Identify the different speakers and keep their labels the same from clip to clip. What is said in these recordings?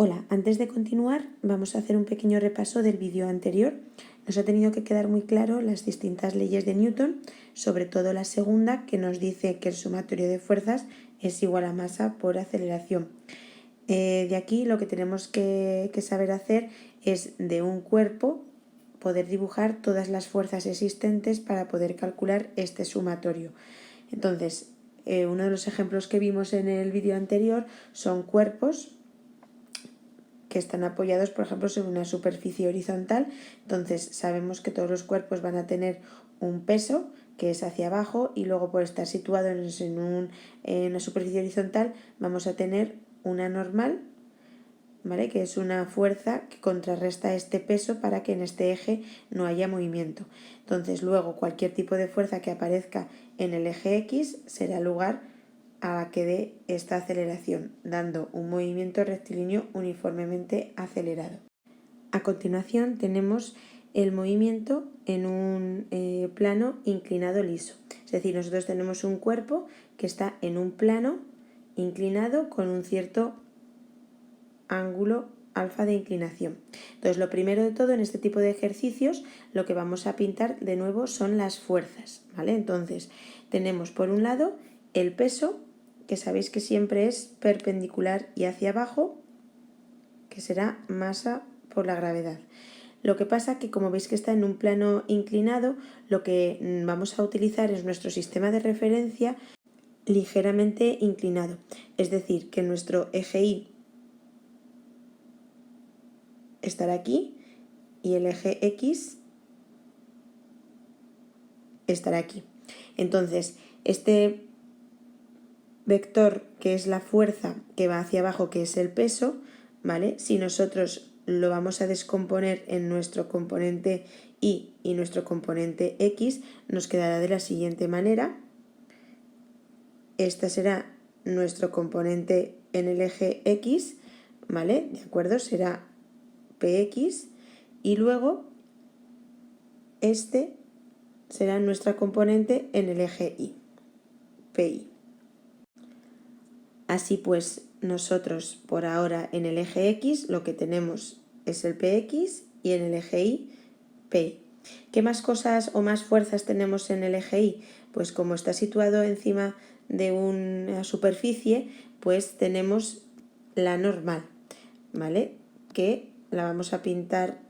Speaker 1: Hola, antes de continuar vamos a hacer un pequeño repaso del vídeo anterior. Nos ha tenido que quedar muy claro las distintas leyes de Newton, sobre todo la segunda, que nos dice que el sumatorio de fuerzas es igual a masa por aceleración. De aquí lo que tenemos que saber hacer es de un cuerpo poder dibujar todas las fuerzas existentes para poder calcular este sumatorio. Entonces, uno de los ejemplos que vimos en el vídeo anterior son cuerpos que están apoyados, por ejemplo, sobre una superficie horizontal. Entonces sabemos que todos los cuerpos van a tener un peso que es hacia abajo, y luego por estar situados en una superficie horizontal vamos a tener una normal, ¿vale? Que es una fuerza que contrarresta este peso para que en este eje no haya movimiento. Entonces luego cualquier tipo de fuerza que aparezca en el eje X será lugar a que dé esta aceleración, dando un movimiento rectilíneo uniformemente acelerado. A continuación tenemos el movimiento en un plano inclinado liso. Es decir, nosotros tenemos un cuerpo que está en un plano inclinado con un cierto ángulo alfa de inclinación. Entonces, lo primero de todo en este tipo de ejercicios, lo que vamos a pintar de nuevo son las fuerzas, ¿vale? Entonces, tenemos por un lado el peso, que sabéis que siempre es perpendicular y hacia abajo, que será masa por la gravedad. Lo que pasa que, como veis que está en un plano inclinado, lo que vamos a utilizar es nuestro sistema de referencia ligeramente inclinado. Es decir, que nuestro eje Y estará aquí y el eje X estará aquí. Entonces, este vector, que es la fuerza que va hacia abajo, que es el peso, ¿vale? Si nosotros lo vamos a descomponer en nuestro componente Y y nuestro componente X, nos quedará de la siguiente manera. Esta será nuestro componente en el eje X, ¿vale? ¿De acuerdo? Será Px, y luego este será nuestra componente en el eje Y, Pi. Así pues, nosotros por ahora en el eje X lo que tenemos es el Px, y en el eje Y, Pi. ¿Qué más cosas o más fuerzas tenemos en el eje Y? Pues como está situado encima de una superficie, pues tenemos la normal, ¿vale? Que la vamos a pintar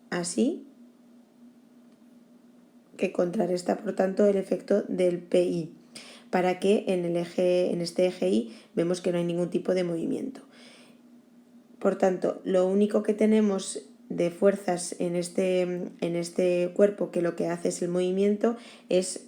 Speaker 1: así, que contrarresta por tanto el efecto del Pi, para que en este eje Y vemos que no hay ningún tipo de movimiento. Por tanto, lo único que tenemos de fuerzas en este cuerpo que lo que hace es el movimiento es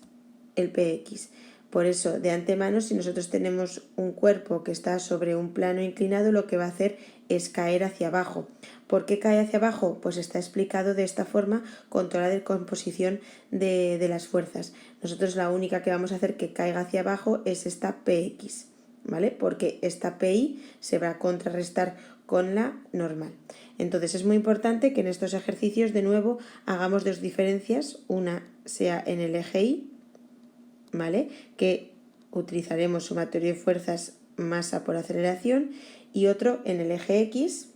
Speaker 1: el Px. Por eso, de antemano, si nosotros tenemos un cuerpo que está sobre un plano inclinado, lo que va a hacer es caer hacia abajo. ¿Por qué cae hacia abajo? Pues está explicado de esta forma con toda la decomposición de las fuerzas. Nosotros la única que vamos a hacer que caiga hacia abajo es esta Px, ¿vale? Porque esta Pi se va a contrarrestar con la normal. Entonces es muy importante que en estos ejercicios de nuevo hagamos dos diferencias, una sea en el eje Y, ¿vale? Que utilizaremos sumatorio de fuerzas masa por aceleración, y otro en el eje X,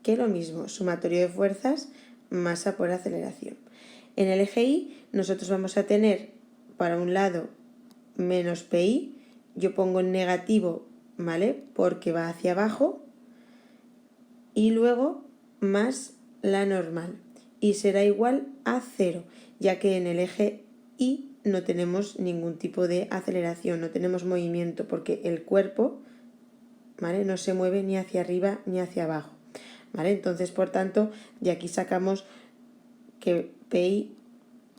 Speaker 1: que lo mismo, sumatorio de fuerzas masa por aceleración. En el eje Y nosotros vamos a tener para un lado menos Pi, yo pongo en negativo, ¿vale? Porque va hacia abajo, y luego más la normal, y será igual a 0, ya que en el eje Y no tenemos ningún tipo de aceleración, no tenemos movimiento, porque el cuerpo, ¿vale?, no se mueve ni hacia arriba ni hacia abajo, ¿vale? Entonces, por tanto, de aquí sacamos que Pi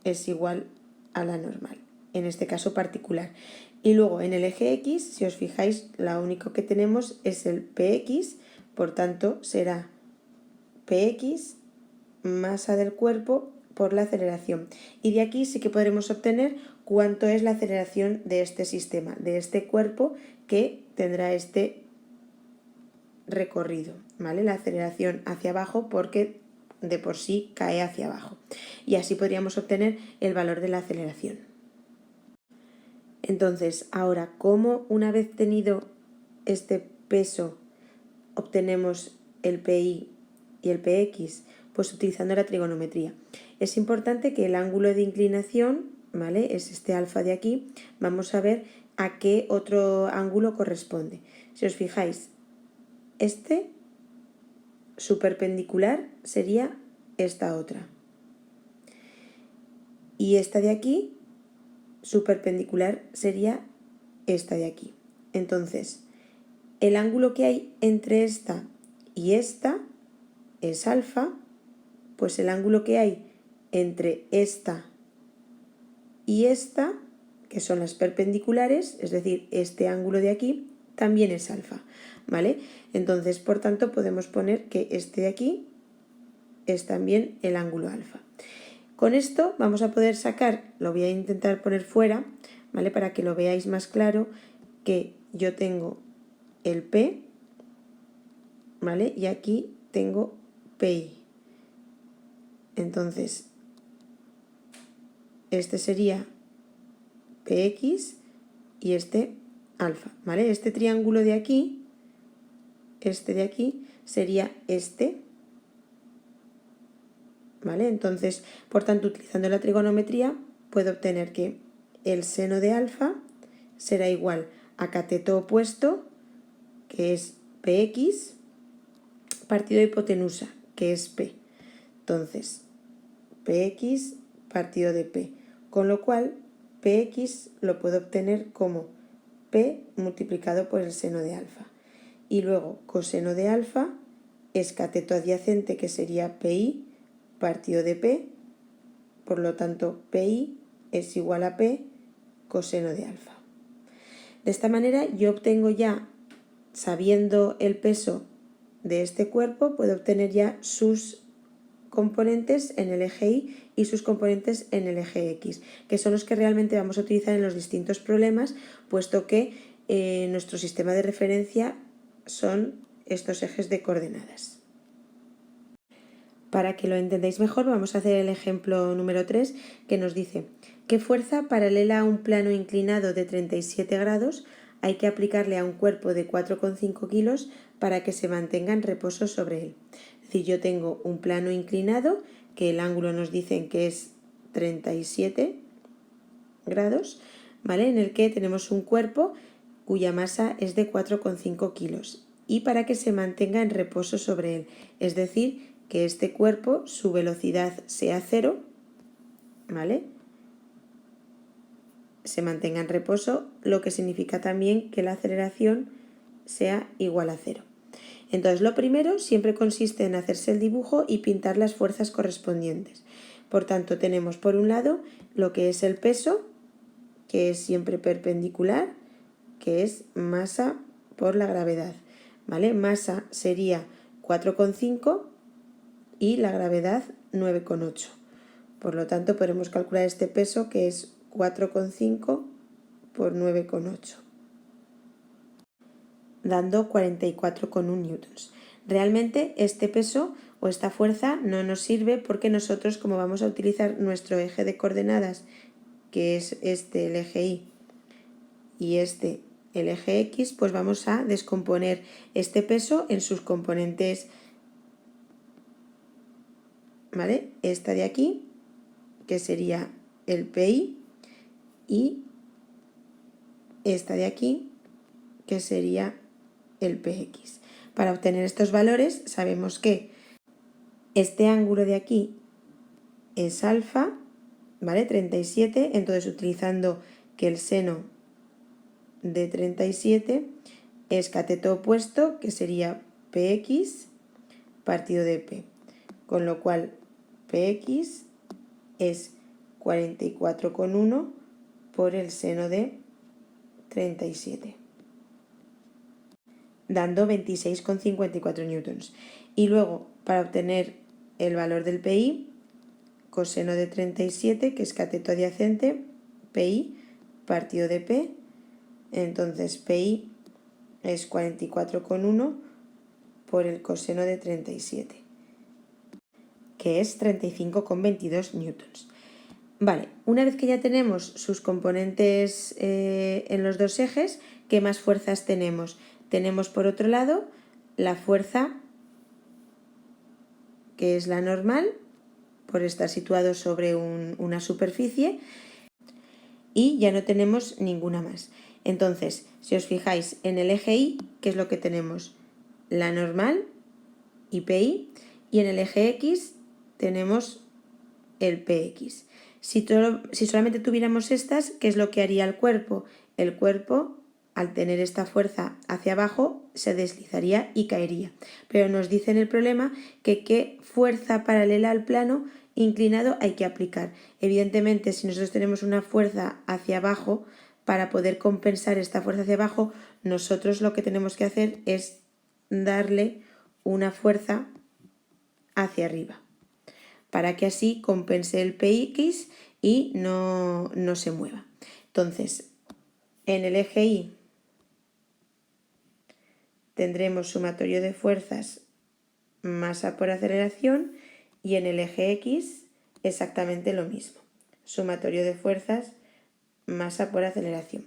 Speaker 1: es igual a la normal, en este caso particular. Y luego en el eje X, si os fijáis, lo único que tenemos es el Px, por tanto será Px masa del cuerpo por la aceleración. Y de aquí sí que podremos obtener cuánto es la aceleración de este sistema, de este cuerpo que tendrá este recorrido, ¿vale? La aceleración hacia abajo, porque de por sí cae hacia abajo. Y así podríamos obtener el valor de la aceleración. Entonces, ahora, ¿cómo una vez tenido este peso obtenemos el PI y el PX? Pues utilizando la trigonometría. Es importante que el ángulo de inclinación, ¿vale?, es este alfa de aquí. Vamos a ver a qué otro ángulo corresponde. Si os fijáis, este, su perpendicular sería esta otra. Y esta de aquí, su perpendicular sería esta de aquí. Entonces, el ángulo que hay entre esta y esta es alfa, pues el ángulo que hay entre esta y esta, que son las perpendiculares, es decir, este ángulo de aquí, también es alfa, ¿vale? Entonces, por tanto, podemos poner que este de aquí es también el ángulo alfa. Con esto vamos a poder sacar, lo voy a intentar poner fuera, ¿vale?, para que lo veáis más claro, que yo tengo el P, ¿vale?, y aquí tengo PI. Entonces, este sería PX y este alfa, ¿vale? Este triángulo de aquí, este de aquí, sería este, ¿vale? Entonces, por tanto, utilizando la trigonometría, puedo obtener que el seno de alfa será igual a cateto opuesto, que es PX, partido de hipotenusa, que es P. Entonces, PX partido de P, con lo cual PX lo puedo obtener como P multiplicado por el seno de alfa. Y luego coseno de alfa es cateto adyacente, que sería PI partido de P, por lo tanto PI es igual a P coseno de alfa. De esta manera yo obtengo ya, sabiendo el peso de este cuerpo, puedo obtener ya sus componentes en el eje Y y sus componentes en el eje X, que son los que realmente vamos a utilizar en los distintos problemas, puesto que nuestro sistema de referencia son estos ejes de coordenadas. Para que lo entendáis mejor, vamos a hacer el ejemplo número 3, que nos dice: ¿qué fuerza paralela a un plano inclinado de 37 grados hay que aplicarle a un cuerpo de 4,5 kilos para que se mantenga en reposo sobre él? Es decir, yo tengo un plano inclinado, que el ángulo nos dicen que es 37 grados, ¿vale?, en el que tenemos un cuerpo cuya masa es de 4,5 kilos, y para que se mantenga en reposo sobre él, es decir, que este cuerpo, su velocidad sea 0, ¿vale?, se mantenga en reposo, lo que significa también que la aceleración sea igual a 0. Entonces, lo primero siempre consiste en hacerse el dibujo y pintar las fuerzas correspondientes. Por tanto, tenemos por un lado lo que es el peso, que es siempre perpendicular, que es masa por la gravedad, ¿vale? Masa sería 4,5 y la gravedad 9,8. Por lo tanto, podremos calcular este peso, que es 4,5 por 9,8. dando 44,1 newtons. Realmente este peso o esta fuerza no nos sirve, porque nosotros, como vamos a utilizar nuestro eje de coordenadas, que es este, el eje Y, y este, el eje X, pues vamos a descomponer este peso en sus componentes, ¿vale? Esta de aquí, que sería el PI, y esta de aquí, que sería el PX. Para obtener estos valores sabemos que este ángulo de aquí es alfa, ¿vale?, 37, entonces utilizando que el seno de 37 es cateto opuesto, que sería PX partido de P, con lo cual PX es 44,1 por el seno de 37. dando 26,54 newtons. Y luego, para obtener el valor del PI, coseno de 37, que es cateto adyacente, PI partido de P, entonces PI es 44,1 por el coseno de 37, que es 35,22 newtons. Vale, una vez que ya tenemos sus componentes en los dos ejes, ¿qué más fuerzas tenemos? Tenemos por otro lado la fuerza que es la normal por estar situado sobre una superficie, y ya no tenemos ninguna más. Entonces, si os fijáis en el eje Y, ¿qué es lo que tenemos? La normal, IPI, y en el eje X tenemos el PX. Si solamente tuviéramos estas, ¿qué es lo que haría el cuerpo? El cuerpo, al tener esta fuerza hacia abajo, se deslizaría y caería. Pero nos dice en el problema que qué fuerza paralela al plano inclinado hay que aplicar. Evidentemente, si nosotros tenemos una fuerza hacia abajo, para poder compensar esta fuerza hacia abajo, nosotros lo que tenemos que hacer es darle una fuerza hacia arriba, para que así compense el PX y no se mueva. Entonces, en el eje Y tendremos sumatorio de fuerzas masa por aceleración, y en el eje X exactamente lo mismo, sumatorio de fuerzas masa por aceleración.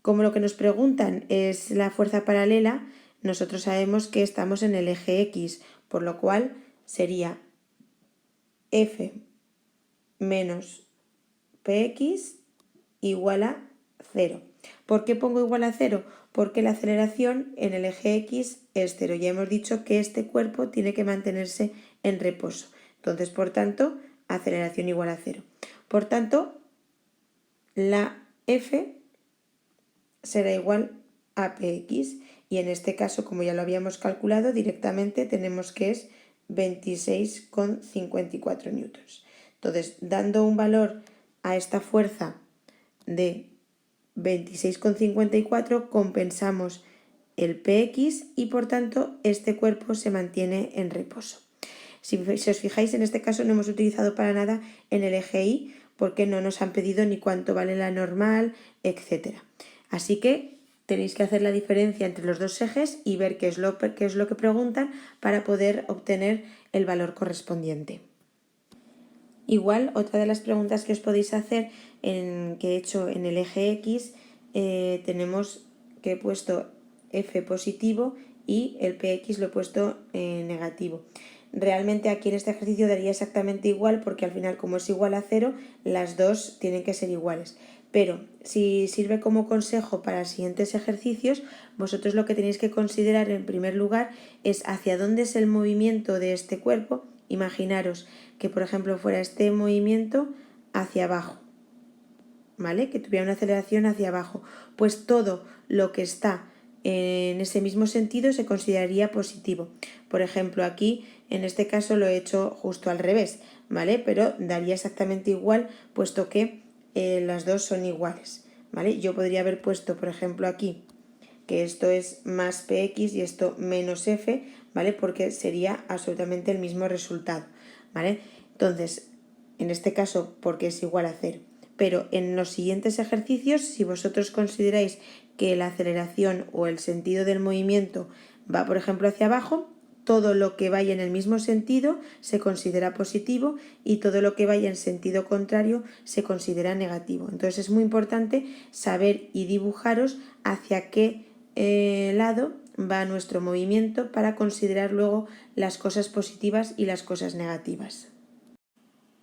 Speaker 1: Como lo que nos preguntan es la fuerza paralela, nosotros sabemos que estamos en el eje X, por lo cual sería F menos Px igual a 0. ¿Por qué pongo igual a 0? Porque la aceleración en el eje X es 0. Ya hemos dicho que este cuerpo tiene que mantenerse en reposo. Entonces, por tanto, aceleración igual a 0. Por tanto, la F será igual a Px, y en este caso, como ya lo habíamos calculado, directamente tenemos que es 26,54 newtons. Entonces, dando un valor a esta fuerza de 26,54, compensamos el Px y por tanto este cuerpo se mantiene en reposo. Si os fijáis, en este caso no hemos utilizado para nada en el eje Y, porque no nos han pedido ni cuánto vale la normal, etc. Así que tenéis que hacer la diferencia entre los dos ejes y ver qué es lo que preguntan para poder obtener el valor correspondiente. Igual, otra de las preguntas que os podéis hacer, que he hecho en el eje X, tenemos que he puesto F positivo y el Px lo he puesto negativo. Realmente aquí en este ejercicio daría exactamente igual, porque al final, como es igual a 0, las dos tienen que ser iguales. Pero si sirve como consejo para los siguientes ejercicios, vosotros lo que tenéis que considerar en primer lugar es hacia dónde es el movimiento de este cuerpo. Imaginaros que, por ejemplo, fuera este movimiento hacia abajo, ¿vale? Que tuviera una aceleración hacia abajo. Pues todo lo que está en ese mismo sentido se consideraría positivo. Por ejemplo, aquí en este caso lo he hecho justo al revés, ¿vale? Pero daría exactamente igual, puesto que las dos son iguales, ¿vale? Yo podría haber puesto, por ejemplo, aquí que esto es más Px y esto menos F, ¿vale? Porque sería absolutamente el mismo resultado, ¿vale? Entonces, en este caso, porque es igual a 0. Pero en los siguientes ejercicios, si vosotros consideráis que la aceleración o el sentido del movimiento va, por ejemplo, hacia abajo, todo lo que vaya en el mismo sentido se considera positivo y todo lo que vaya en sentido contrario se considera negativo. Entonces es muy importante saber y dibujaros hacia qué lado va nuestro movimiento para considerar luego las cosas positivas y las cosas negativas.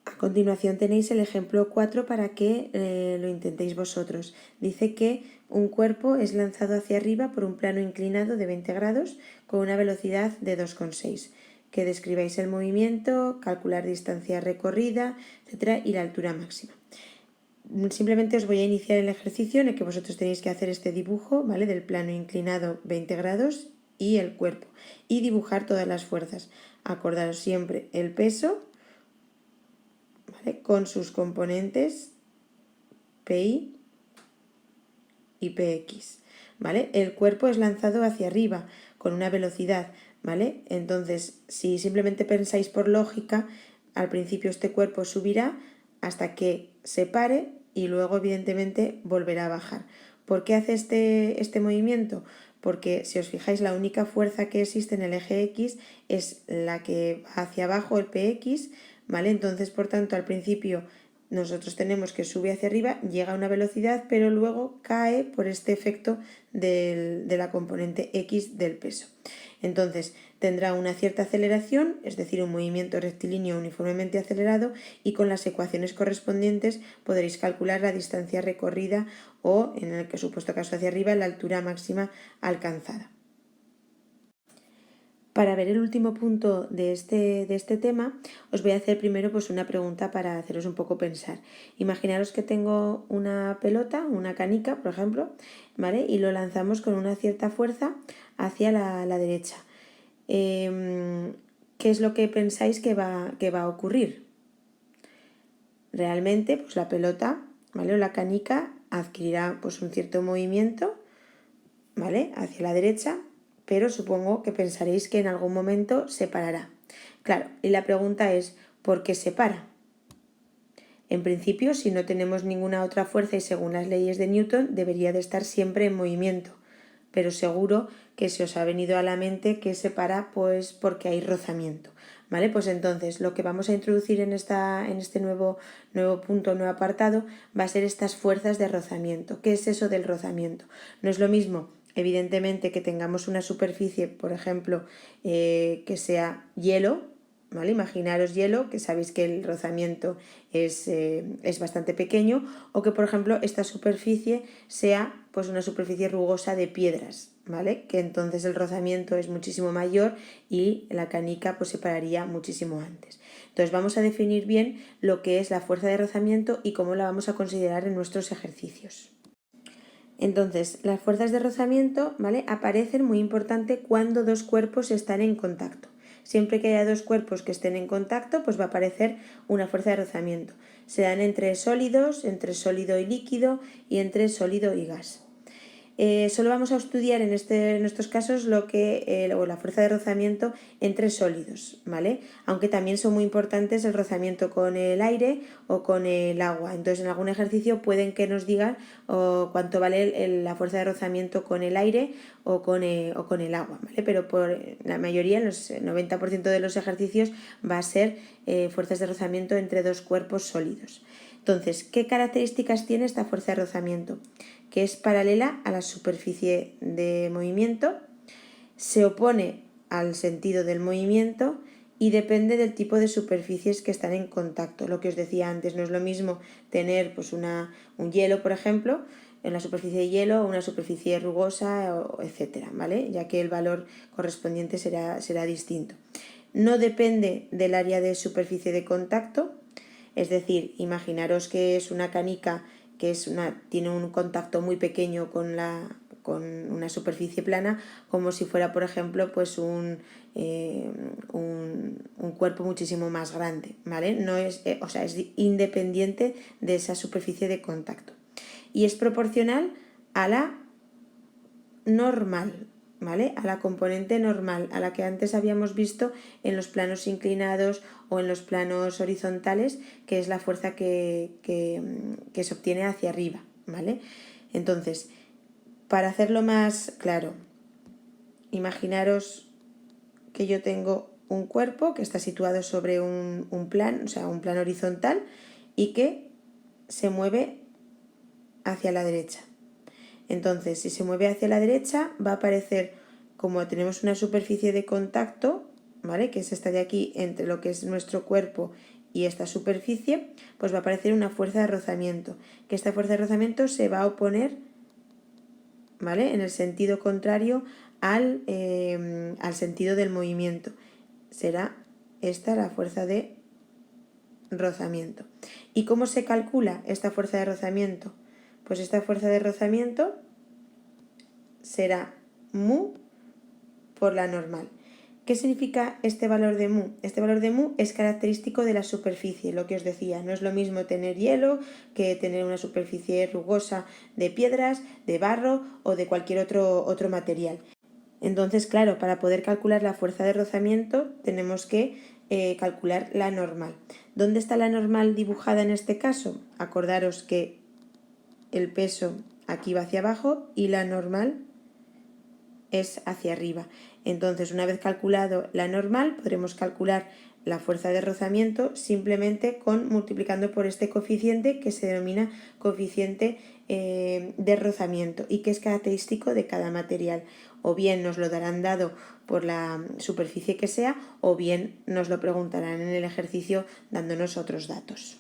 Speaker 1: A continuación tenéis el ejemplo 4 para que lo intentéis vosotros. Dice que un cuerpo es lanzado hacia arriba por un plano inclinado de 20 grados con una velocidad de 2,6. Que describáis el movimiento, calcular distancia recorrida, etc. y la altura máxima. Simplemente os voy a iniciar el ejercicio en el que vosotros tenéis que hacer este dibujo, ¿vale? Del plano inclinado 20 grados y el cuerpo. Y dibujar todas las fuerzas. Acordaros siempre el peso, ¿vale? Con sus componentes PI y PX, ¿vale? El cuerpo es lanzado hacia arriba con una velocidad, ¿vale? Entonces, si simplemente pensáis por lógica, al principio este cuerpo subirá hasta que se pare y luego evidentemente volverá a bajar. ¿Por qué hace este movimiento? Porque si os fijáis, la única fuerza que existe en el eje X es la que va hacia abajo, el Px, ¿vale? Entonces, por tanto, al principio nosotros tenemos que sube hacia arriba, llega a una velocidad, pero luego cae por este efecto de la componente X del peso. Entonces tendrá una cierta aceleración, es decir, un movimiento rectilíneo uniformemente acelerado, y con las ecuaciones correspondientes podréis calcular la distancia recorrida o, en el supuesto caso hacia arriba, la altura máxima alcanzada. Para ver el último punto de este tema, os voy a hacer primero pues una pregunta para haceros un poco pensar. Imaginaros que tengo una pelota, una canica, por ejemplo, ¿vale? Y lo lanzamos con una cierta fuerza hacia la derecha. ¿Qué es lo que pensáis que va a ocurrir? Realmente, pues la pelota, ¿vale? O la canica adquirirá pues un cierto movimiento, ¿vale? Hacia la derecha, pero supongo que pensaréis que en algún momento se parará. Claro, y la pregunta es, ¿por qué se para? En principio, si no tenemos ninguna otra fuerza y según las leyes de Newton, debería de estar siempre en movimiento. Pero seguro que se os ha venido a la mente que se para pues porque hay rozamiento. ¿Vale? Pues entonces lo que vamos a introducir en este nuevo punto, nuevo apartado, va a ser estas fuerzas de rozamiento. ¿Qué es eso del rozamiento? No es lo mismo, evidentemente, que tengamos una superficie, por ejemplo, que sea hielo, ¿vale? Imaginaros hielo, que sabéis que el rozamiento es bastante pequeño, o que por ejemplo esta superficie sea pues una superficie rugosa de piedras, ¿vale? Que entonces el rozamiento es muchísimo mayor y la canica pues se pararía muchísimo antes. Entonces vamos a definir bien lo que es la fuerza de rozamiento y cómo la vamos a considerar en nuestros ejercicios. Entonces, las fuerzas de rozamiento, ¿vale?, aparecen, muy importante, cuando dos cuerpos están en contacto. Siempre que haya dos cuerpos que estén en contacto, pues va a aparecer una fuerza de rozamiento. Se dan entre sólidos, entre sólido y líquido y entre sólido y gas. Solo vamos a estudiar en estos casos la fuerza de rozamiento entre sólidos, ¿vale? Aunque también son muy importantes el rozamiento con el aire o con el agua. Entonces, en algún ejercicio pueden que nos digan cuánto vale la fuerza de rozamiento con el aire o con el agua, ¿vale? Pero por la mayoría, el 90% de los ejercicios, va a ser fuerzas de rozamiento entre dos cuerpos sólidos. Entonces, ¿qué características tiene esta fuerza de rozamiento? Que es paralela a la superficie de movimiento, se opone al sentido del movimiento y depende del tipo de superficies que están en contacto. Lo que os decía antes, no es lo mismo tener pues un hielo, por ejemplo, en la superficie de hielo, o una superficie rugosa, etcétera, ¿vale? Ya que el valor correspondiente será distinto. No depende del área de superficie de contacto, es decir, imaginaros que es una canica que tiene un contacto muy pequeño con una superficie plana, como si fuera, por ejemplo, pues un cuerpo muchísimo más grande, ¿vale? No es, es independiente de esa superficie de contacto. Y es proporcional a la normal, ¿vale? A la componente normal, a la que antes habíamos visto en los planos inclinados o en los planos horizontales, que es la fuerza que se obtiene hacia arriba, ¿vale? Entonces, para hacerlo más claro, imaginaros que yo tengo un cuerpo que está situado sobre un plano, un plano horizontal, y que se mueve hacia la derecha. Entonces, si se mueve hacia la derecha, va a aparecer, como tenemos una superficie de contacto, ¿vale?, que es esta de aquí, entre lo que es nuestro cuerpo y esta superficie, pues va a aparecer una fuerza de rozamiento, que esta fuerza de rozamiento se va a oponer, ¿vale?, en el sentido contrario al sentido del movimiento. Será esta la fuerza de rozamiento. ¿Y cómo se calcula esta fuerza de rozamiento? Pues esta fuerza de rozamiento será mu por la normal. ¿Qué significa este valor de mu? Este valor de mu es característico de la superficie, lo que os decía. No es lo mismo tener hielo que tener una superficie rugosa de piedras, de barro o de cualquier otro material. Entonces, claro, para poder calcular la fuerza de rozamiento tenemos que calcular la normal. ¿Dónde está la normal dibujada en este caso? Acordaros que el peso aquí va hacia abajo y la normal es hacia arriba. Entonces, una vez calculado la normal, podremos calcular la fuerza de rozamiento simplemente multiplicando por este coeficiente que se denomina coeficiente de rozamiento y que es característico de cada material. O bien nos lo darán dado por la superficie que sea, o bien nos lo preguntarán en el ejercicio dándonos otros datos.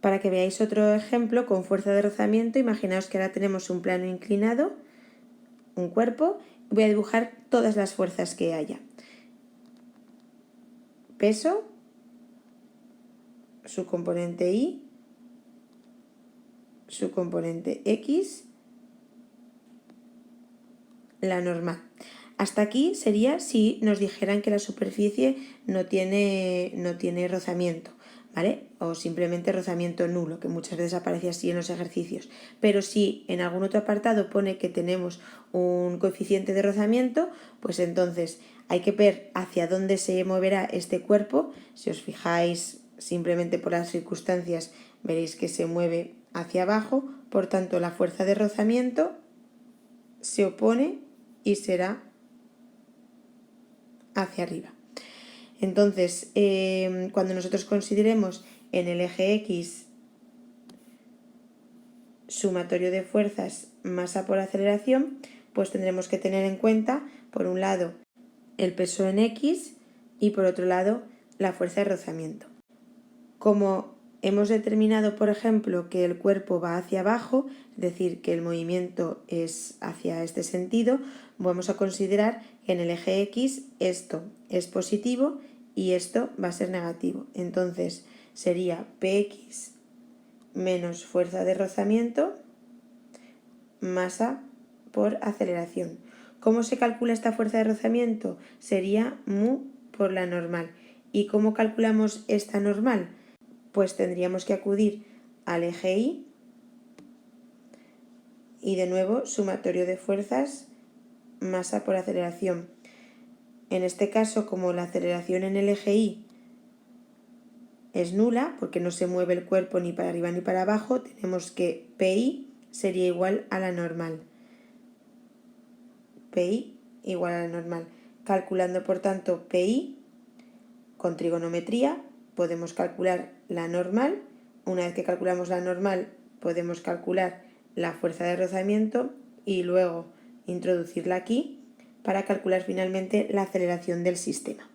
Speaker 1: Para que veáis otro ejemplo con fuerza de rozamiento, imaginaos que ahora tenemos un plano inclinado, un cuerpo, voy a dibujar todas las fuerzas que haya. Peso, su componente Y, su componente X, la normal. Hasta aquí sería si nos dijeran que la superficie no tiene rozamiento, ¿vale? O simplemente rozamiento nulo, que muchas veces aparece así en los ejercicios. Pero si en algún otro apartado pone que tenemos un coeficiente de rozamiento, pues entonces hay que ver hacia dónde se moverá este cuerpo. Si os fijáis simplemente por las circunstancias, veréis que se mueve hacia abajo, por tanto la fuerza de rozamiento se opone y será hacia arriba. Entonces, cuando nosotros consideremos en el eje X sumatorio de fuerzas masa por aceleración, pues tendremos que tener en cuenta, por un lado, el peso en X y por otro lado, la fuerza de rozamiento. Como hemos determinado, por ejemplo, que el cuerpo va hacia abajo, es decir, que el movimiento es hacia este sentido, vamos a considerar que en el eje X esto es positivo y esto va a ser negativo. Entonces sería Px menos fuerza de rozamiento masa por aceleración. ¿Cómo se calcula esta fuerza de rozamiento? Sería mu por la normal. ¿Y cómo calculamos esta normal? Pues tendríamos que acudir al eje Y y de nuevo sumatorio de fuerzas masa por aceleración. En este caso, como la aceleración en el eje Y es nula, porque no se mueve el cuerpo ni para arriba ni para abajo, tenemos que Pi sería igual a la normal. Pi igual a la normal. Calculando, por tanto, Pi con trigonometría, podemos calcular la normal. Una vez que calculamos la normal, podemos calcular la fuerza de rozamiento y luego introducirla aquí para calcular finalmente la aceleración del sistema.